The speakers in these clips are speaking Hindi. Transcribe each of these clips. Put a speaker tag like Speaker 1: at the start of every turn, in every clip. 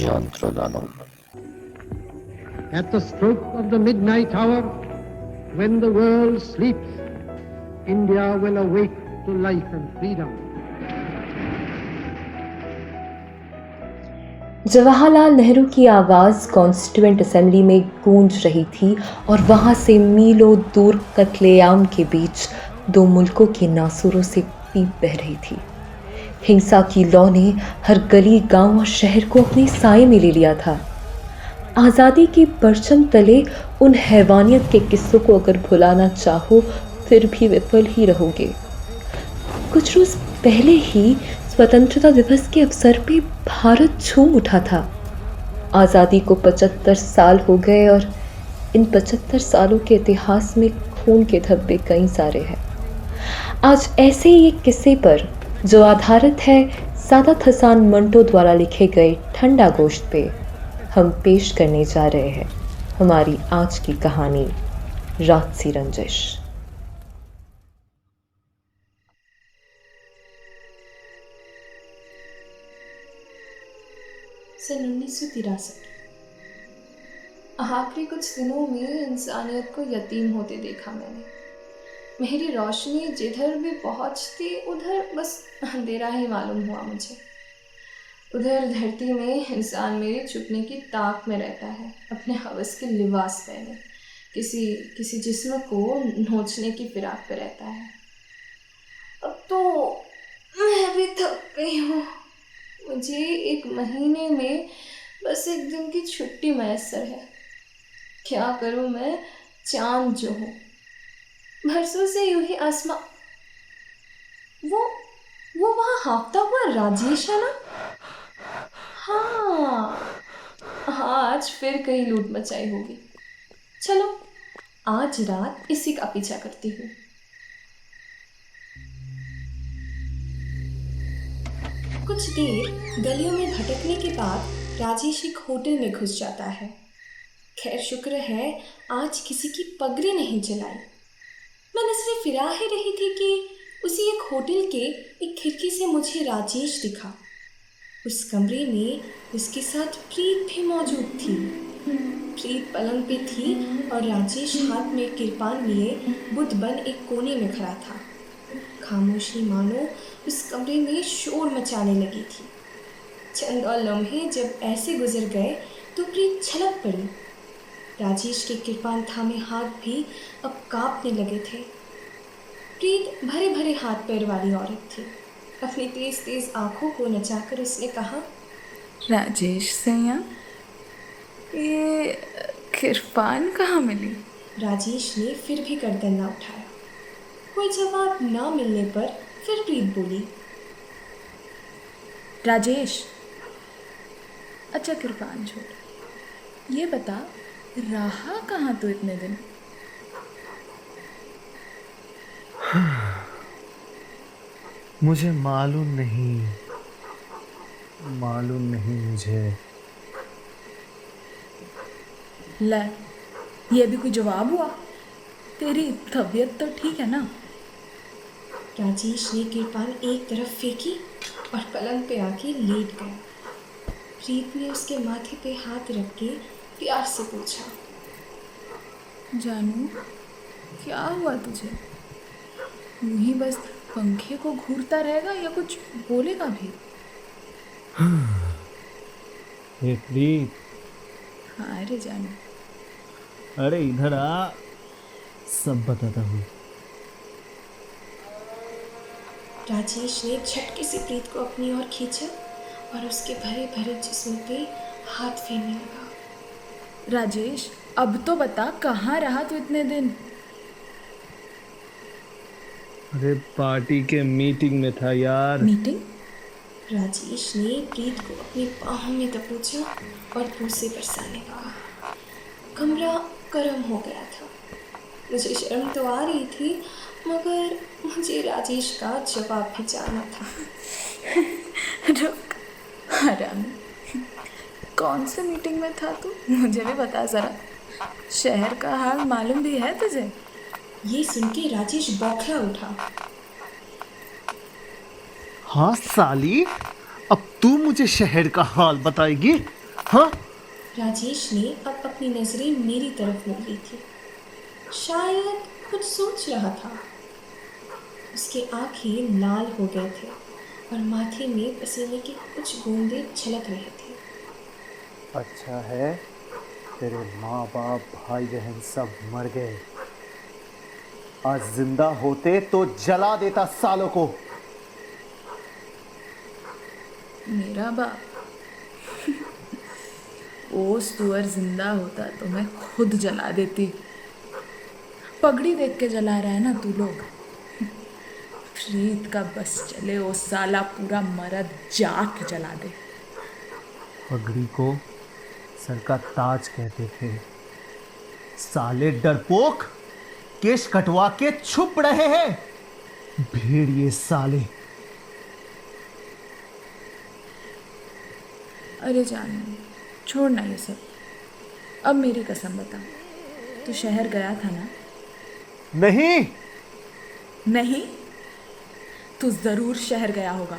Speaker 1: যন্ত্রদানব।
Speaker 2: At the stroke of the midnight hour, when the world sleeps, India will awake to life and freedom.
Speaker 3: Jawaharlal Nehru की आवाज़ कॉन्स्टिट्यूएंट असेंबली में गूंज रही थी और वहाँ से मीलों दूर कत्लेआम के बीच दो मुल्कों के नासूरों से पीप बह रही थी। हिंसा की लौ ने हर गली, गांव और शहर को अपने साए में ले लिया था। आज़ादी की परचम तले उन हैवानियत के किस्सों को अगर भुलाना चाहो फिर भी विफल ही रहोगे। कुछ रोज़ पहले ही स्वतंत्रता दिवस के अवसर पे भारत झूम उठा था। आज़ादी को 75 साल हो गए और इन 75 सालों के इतिहास में खून के धब्बे कई सारे हैं। आज ऐसे ही एक किस्से पर जो आधारित है सादत हसन मंटो द्वारा लिखे गए ठंडा गोश्त पे हम पेश करने जा रहे हैं हमारी आज की कहानी राजसी रंजिश।
Speaker 4: सन 1963 आखिरी कुछ दिनों में इंसानियत को यतीम होते देखा मैंने। मेरी रोशनी जिधर भी पहुंचती उधर बस अंधेरा ही मालूम हुआ मुझे। उधर धरती में इंसान मेरे छुपने की ताक में रहता है, अपने हवस के लिबास पहने किसी जिस्म को नोचने की फिराक पे रहता है। अब तो मैं भी थक गई हूँ। मुझे एक महीने में बस एक दिन की छुट्टी मैसर है। क्या करूँ मैं, चांद जो हूँ। बरसों से यूं ही आसमां, वो वहाँ हाँफता हुआ राजेश है ना? हाँ, आज फिर कहीं लूट मचाई होगी। चलो आज रात इसी का पीछा करती हूँ। कुछ देर गलियों में भटकने के बाद राजेश एक होटल में घुस जाता है। खैर शुक्र है आज किसी की पगड़ी नहीं जलाई। मैंने सिर्फ फिरा ही रही थी कि उसी एक होटल के एक खिड़की से मुझे राजेश दिखा। उस कमरे में उसके साथ प्रीत भी मौजूद थी। प्रीत पलंग पे थी और राजेश हाथ में किरपान लिए बुद्ध बन एक कोने में खड़ा था। खामोशी मानो उस कमरे में शोर मचाने लगी थी। चंद और लम्हे जब ऐसे गुजर गए तो प्रीत छलक पड़ी। राजेश के किरपान थामे हाथ भी अब कांपने लगे थे। प्रीत भरे भरे हाथ पैर वाली औरत थी। अपनी तेज तेज आंखों को नचाकर उसने कहा,
Speaker 5: राजेश सैया, ये किरपान कहाँ मिली?
Speaker 4: राजेश ने फिर भी गर्दन न उठाया। कोई जवाब न मिलने पर फिर प्रीत बोली,
Speaker 5: राजेश, अच्छा किरपान छोड़, ये बता रहा कहाँ तो इतने दिन?
Speaker 6: मुझे मालूम नहीं मुझे।
Speaker 5: ले, ये भी कोई जवाब हुआ? तेरी तबीयत तो ठीक है ना?
Speaker 4: राजेश ने किरपान एक तरफ फेंकी और पलंग पे आके लेट गया। प्रीत ने उसके माथे पे हाथ रख के प्यार से पूछा,
Speaker 5: जानू, क्या हुआ तुझे? यूं ही बस पंखे को घूरता रहेगा या कुछ बोलेगा भी?
Speaker 6: हे प्रीत।
Speaker 5: हाँ रे जानू।
Speaker 6: अरे इधर आ, सब बताता हूँ।
Speaker 4: राजेश ने झटके से प्रीत को अपनी ओर खींचा और उसके भरे भरे जिस्म पे हाथ फेरने लगा।
Speaker 5: राजेश, अब तो बता, कहाँ रहा तू इतने दिन?
Speaker 6: अरे पार्टी के मीटिंग में था यार।
Speaker 5: मीटिंग?
Speaker 4: राजेश ने प्रीत को अपनी बाहों में दबोचा और बूसे बरसाने लगा। कमरा गर्म हो गया था। मुझे शर्म तो आ रही थी मगर मुझे राजेश का जवाब भी जानना था।
Speaker 5: रुक, हरामी, कौन से मीटिंग में था तू? मुझे भी बता जरा। शहर का हाल मालूम भी है तुझे?
Speaker 4: ये सुन के राजेश बौखला उठा।
Speaker 6: हाँ साली, अब तू मुझे शहर का हाल बताएगी?
Speaker 1: हाँ?
Speaker 4: राजेश ने अब अपनी नजरें मेरी तरफ मोड़ ली थी। शायद कुछ सोच रहा था। उसके आंखें लाल हो गए थे और माथे में पसीने की कुछ बूंदें छलक रहे थे।
Speaker 1: अच्छा है, तेरे माँ बाप भाई बहन सब मर गए। आज जिंदा होते तो जला देता सालों को।
Speaker 5: मेरा बाप वो सुअर जिंदा होता तो मैं खुद जला देती। पगड़ी देख के जला रहा है ना तू लोग। प्रीत का बस चले वो साला पूरा मर्द जाके जला दे।
Speaker 1: पगड़ी को सर का ताज कहते थे। साले डरपोक केश कटवा के छुप रहे हैं। भेड़िए साले।
Speaker 5: अरे जान छोड़ना ये सब। अब मेरी कसम बता, तू शहर गया था ना?
Speaker 1: नहीं।
Speaker 5: नहीं? तू जरूर शहर गया होगा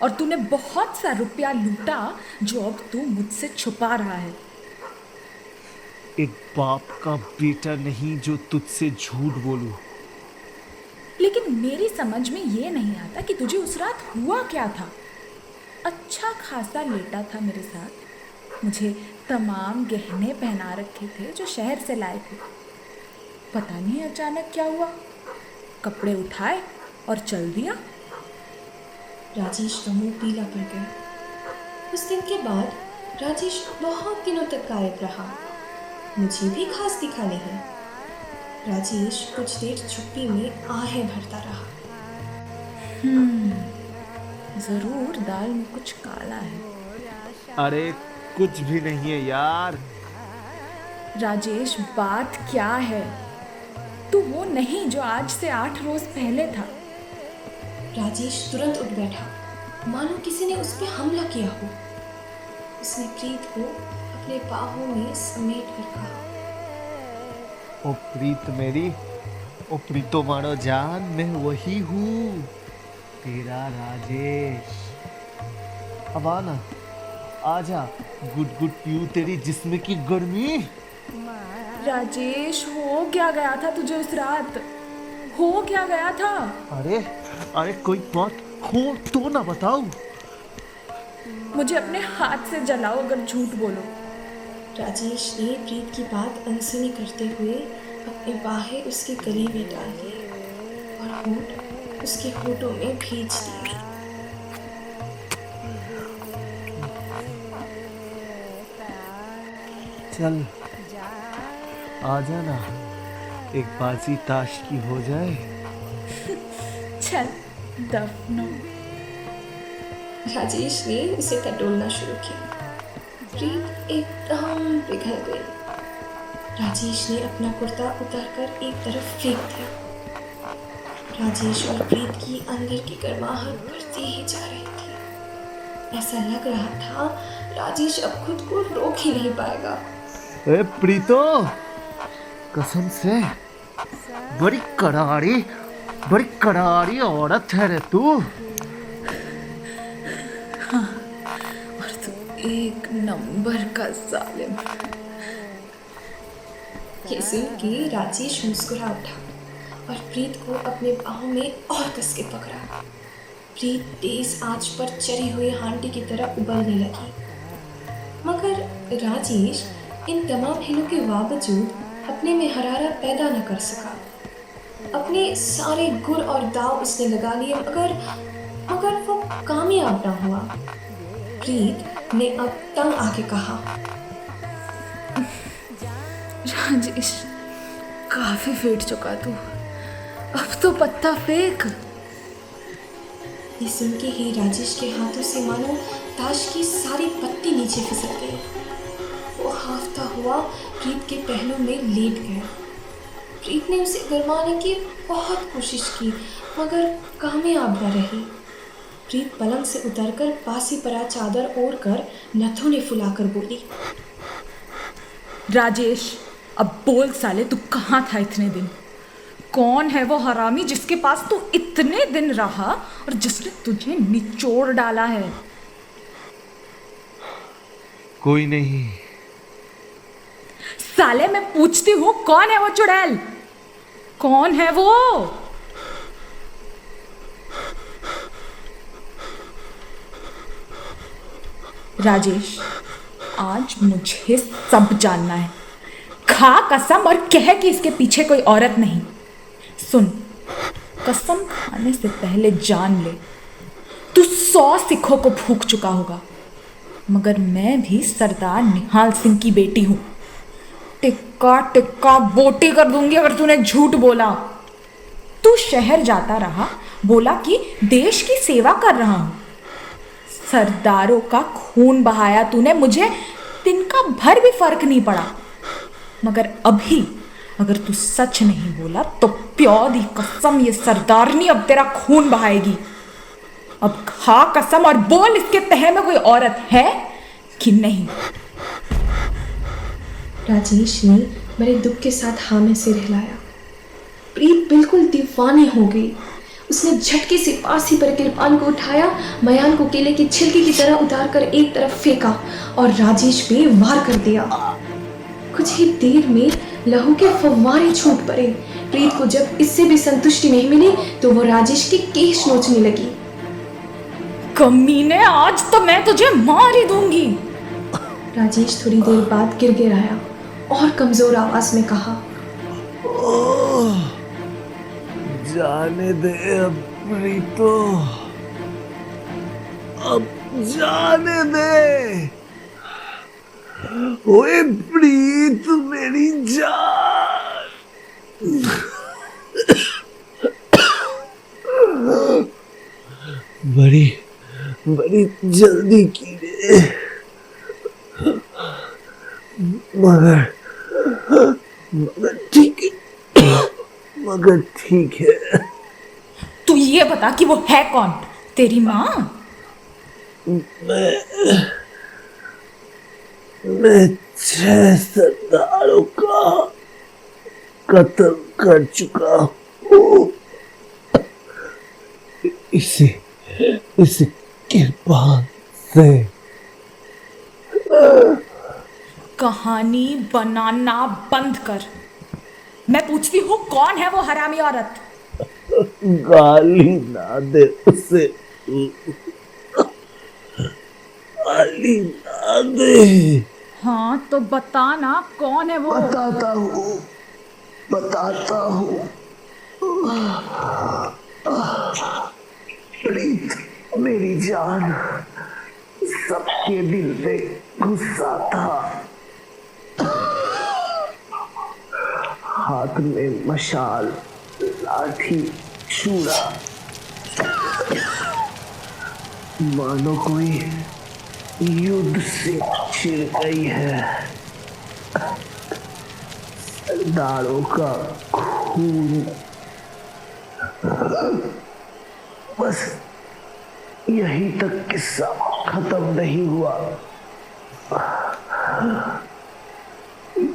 Speaker 5: और तूने बहुत सा रुपया लूटा जो अब तू मुझसे छुपा रहा है।
Speaker 1: एक बाप का बेटा नहीं जो तुझसे झूठ बोलूं।
Speaker 5: लेकिन मेरी समझ में ये नहीं आता कि तुझे उस रात हुआ क्या था। अच्छा खासा लेटा था मेरे साथ, मुझे तमाम गहने पहना रखे थे जो शहर से लाए थे। पता नहीं अचानक क्या हुआ, कपड़े उठाए और चल दिया।
Speaker 4: राजेश का मुंह पीला पड़ गया। उस दिन के बाद राजेश बहुत दिनों तक गायब रहा। मुझे भी खास दिखा नहीं। राजेश कुछ देर चुप्पी में आहें भरता रहा।
Speaker 5: जरूर दाल में कुछ काला है।
Speaker 1: अरे कुछ भी नहीं है यार।
Speaker 5: राजेश बात क्या है? तू वो नहीं जो आज से 8 रोज पहले था।
Speaker 4: राजेश तुरंत उठ बैठा, मानो किसी ने उस पर हमला किया हो। उसने प्रीत को अपने बाहों में समेट कर कहा,
Speaker 1: ओ प्रीत मेरी, ओ प्रीतो मानो जान, मैं वही हूँ, तेरा राजेश। अब आना, आजा, गुड गुड पीऊ तेरी जिस्म की गर्मी।
Speaker 5: राजेश हो क्या गया था तुझे उस रात? हो क्या गया था?
Speaker 1: अरे अरे कोई बात हो तो ना बताओ।
Speaker 5: मुझे अपने हाथ से जलाओ अगर झूठ बोलो।
Speaker 4: राजेश ने प्रीत की बात अनसुनी करते हुए अपनी बाहें उसके गले में डाल दी और होंठ उसके होठों में भींच दिए।
Speaker 1: चल आजा ना, एक बाजी ताश की हो जाए।
Speaker 5: चल दफनो।
Speaker 4: राजेश ने उसे टटोलना शुरू किया। प्रीत एकदम पिघल गई। राजेश ने अपना कुर्ता उतारकर एक तरफ फेंक दिया। राजेश और प्रीत की अंदर की गर्माहट बढ़ती ही जा रही थी। ऐसा लग रहा था राजेश अब खुद को रोक ही नहीं पाएगा।
Speaker 1: ए प्रीतो, कसम से बड़ी करारी औरत है रे तू।
Speaker 5: हाँ, और तू एक नंबर का जालिम।
Speaker 4: ये सुन के राजेश मुस्कुरा उठा और प्रीत को अपने बाहों में और कस के पकड़ा। प्रीत तेज आंच पर चढ़ी हुई हांडी की तरह उबलने लगी, मगर राजेश इन तमाम हिलों के बावजूद अपने में हरारा पैदा न कर सका। अपने सारे गुर और दाव उसने लगा लिए, मगर वो कामयाब न हुआ। प्रीत ने अब तंग आके कहा,
Speaker 5: राजेश काफी फेंट चुका तू, अब तो पत्ता फेंक।
Speaker 4: ये सुन के ही राजेश के हाथों से मानो ताश की सारी पत्ती नीचे फिसल गई। वो हाफता हुआ प्रीत के पहलू में लेट गया। प्रीत ने उसे गरमाने की बहुत कोशिश की, मगर कामयाब न रही। प्रीत पलंग से उतरकर पासी परा चादर ओढ़कर नथुने फुलाकर बोली,
Speaker 5: राजेश अब बोल साले, तू कहाँ था इतने दिन? कौन है वो हरामी जिसके पास तू इतने दिन रहा और जिसने तुझे निचोड़ डाला है?
Speaker 1: कोई नहीं।
Speaker 5: साले मैं पूछती हूँ, कौन है वो चुड़ैल? कौन है वो? राजेश, आज मुझे सब जानना है। खा कसम और कह कि इसके पीछे कोई औरत नहीं। सुन, कसम खाने से पहले जान ले, तू 100 सिखों को फूंक चुका होगा, मगर मैं भी सरदार निहाल सिंह की बेटी हूं। टिक्का टिक्का बोटी कर दूंगी अगर तूने झूठ बोला। तू शहर जाता रहा, बोला कि देश की सेवा कर रहा हूं। सरदारों का खून बहाया तूने, मुझे तिनका भर भी फर्क नहीं पड़ा। मगर अभी अगर तू सच नहीं बोला तो प्यार दी कसम, ये सरदारनी अब तेरा खून बहाएगी। अब खा कसम और बोल, इसके तह में कोई औरत है कि नहीं?
Speaker 4: राजेश ने बड़े दुख के साथ हाँ में सिर हिलाया। प्रीत बिल्कुल दीवानी हो गई। उसने झटके से पास ही पर कृपान को उठाया, मयान को केले की छिलके की तरह उतार कर एक तरफ फेंका और राजेश पे वार कर दिया। कुछ ही देर में लहू के फव्वारे छूट पड़े। प्रीत को जब इससे भी संतुष्टि नहीं मिली तो वो राजेश के केश नोचने लगी।
Speaker 5: कमीने, आज तो मैं तुझे मार ही दूंगी।
Speaker 4: राजेश थोड़ी देर बाद गिड़गिड़ाया और कमजोर आवाज में कहा,
Speaker 1: जाने दे अब प्रीतो, अब जाने दे। ओए प्रीत मेरी जान। बड़ी बड़ी जल्दी की रे, मगर ठीक है।
Speaker 5: तू ये बता कि वो है कौन? तेरी माँ?
Speaker 1: मैं 6 सरदारों का कत्ल कर चुका हूँ। इसी कृपान से।
Speaker 5: कहानी बनाना बंद कर। मैं पूछती हूँ, कौन है वो हरामी औरत?
Speaker 1: गाली ना दे उसे, गाली ना दे।
Speaker 5: हाँ तो बता ना, कौन है वो?
Speaker 1: बताता हूँ। प्रीत मेरी जान, सबके दिल में गुस्सा था। हाथ में मशाल, लाठी, छुरा, मानो कोई युद्ध से छिड़ गई है। सरदारों का खून, बस यहीं तक किस्सा खत्म नहीं हुआ।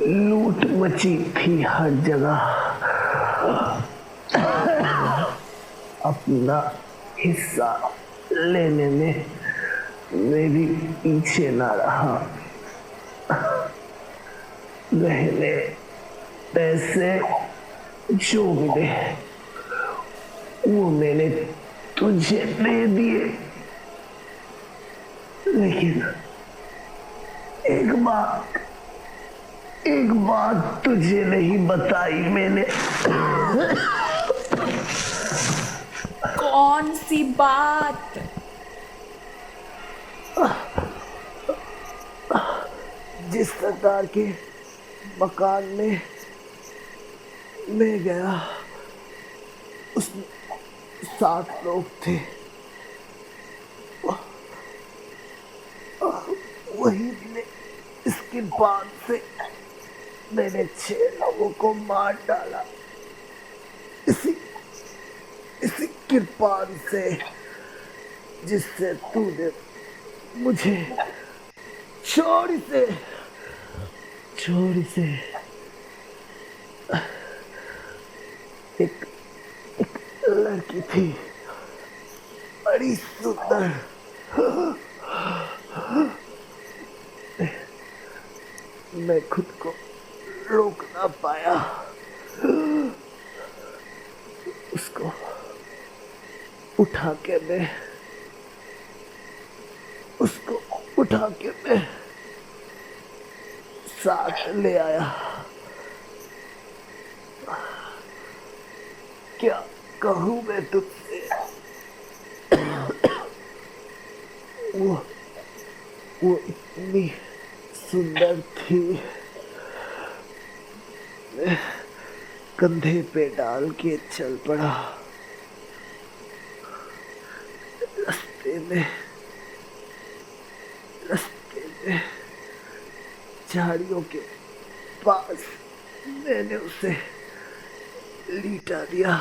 Speaker 1: लूट मची थी हर जगह। अपना हिस्सा लेने में मेरी पीछे ना रहा। गहने पैसे जो मिले वो मैंने तुझे दे दिए, लेकिन एक बात तुझे नहीं बताई मैंने।
Speaker 5: कौन सी बात?
Speaker 1: जिस सरदार के मकान में मैं गया, उसमें 7 लोग थे। वही ने इसके बाद से मैंने 6 लोगों को मार डाला। इसी कृपान से जिससे तूने मुझे छोड़ से एक लड़की थी, बड़ी सुंदर। मैं खुद को रोक ना पाया। उसको उठा के मैं साथ ले आया। क्या कहूँ मैं तुझसे, वो इतनी सुंदर थी। मैं कंधे पे डाल के चल पड़ा। रास्ते में झाड़ियों के पास मैंने उसे लिटा दिया।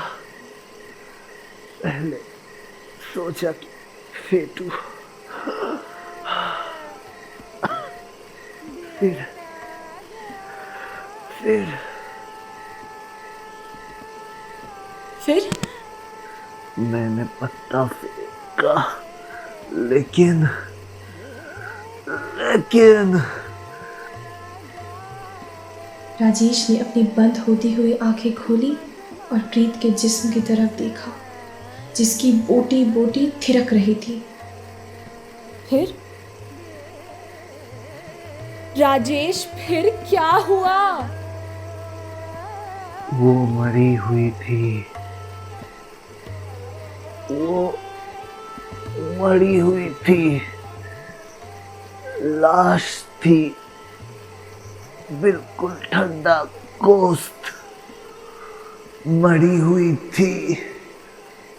Speaker 1: पहले सोचा कि फेंटू,
Speaker 4: फिर
Speaker 1: मैंने पत्ता फेंका, लेकिन
Speaker 4: राजेश ने अपनी बंद होती हुई आंखें खोली और प्रीत के जिस्म की तरफ देखा, जिसकी बोटी बोटी थिरक रही थी।
Speaker 5: फिर राजेश, फिर क्या हुआ?
Speaker 1: वो मरी हुई थी। लाश थी, बिल्कुल ठंडा गोश्त। मरी हुई थी,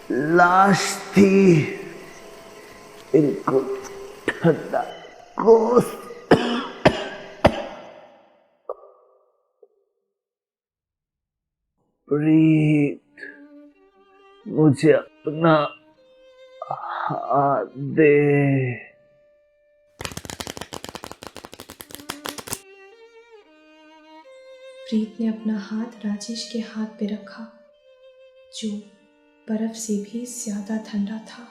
Speaker 1: लाश थी, बिल्कुल ठंडा गोश्त। प्रीत, मुझे अपना हाथ दे।
Speaker 4: प्रीत ने अपना हाथ राजेश के हाथ पे रखा, जो बर्फ से भी ज्यादा ठंडा था।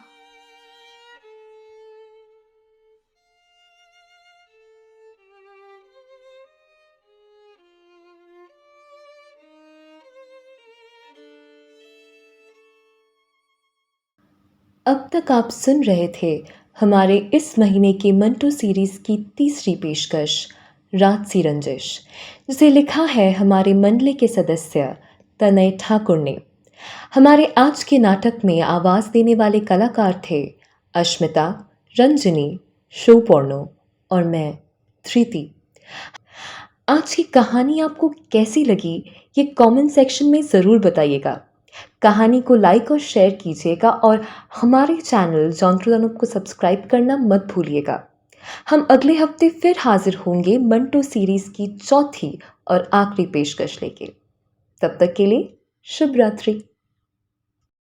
Speaker 3: अब तक आप सुन रहे थे हमारे इस महीने की मंटो सीरीज़ की तीसरी पेशकश, रात सी रंजिश, जिसे लिखा है हमारे मंडली के सदस्य तनय ठाकुर ने। हमारे आज के नाटक में आवाज़ देने वाले कलाकार थे अश्मिता, रंजनी, शोपर्णो और मैं, धृति। आज की कहानी आपको कैसी लगी ये कमेंट सेक्शन में ज़रूर बताइएगा। कहानी को लाइक और शेयर कीजिएगा और हमारे चैनल जॉनट्रोदानोप को सब्सक्राइब करना मत भूलिएगा। हम अगले हफ्ते फिर हाजिर होंगे मंटो सीरीज़ की चौथी और आखिरी पेशकश लेके। तब तक के लिए शुभ रात्रि।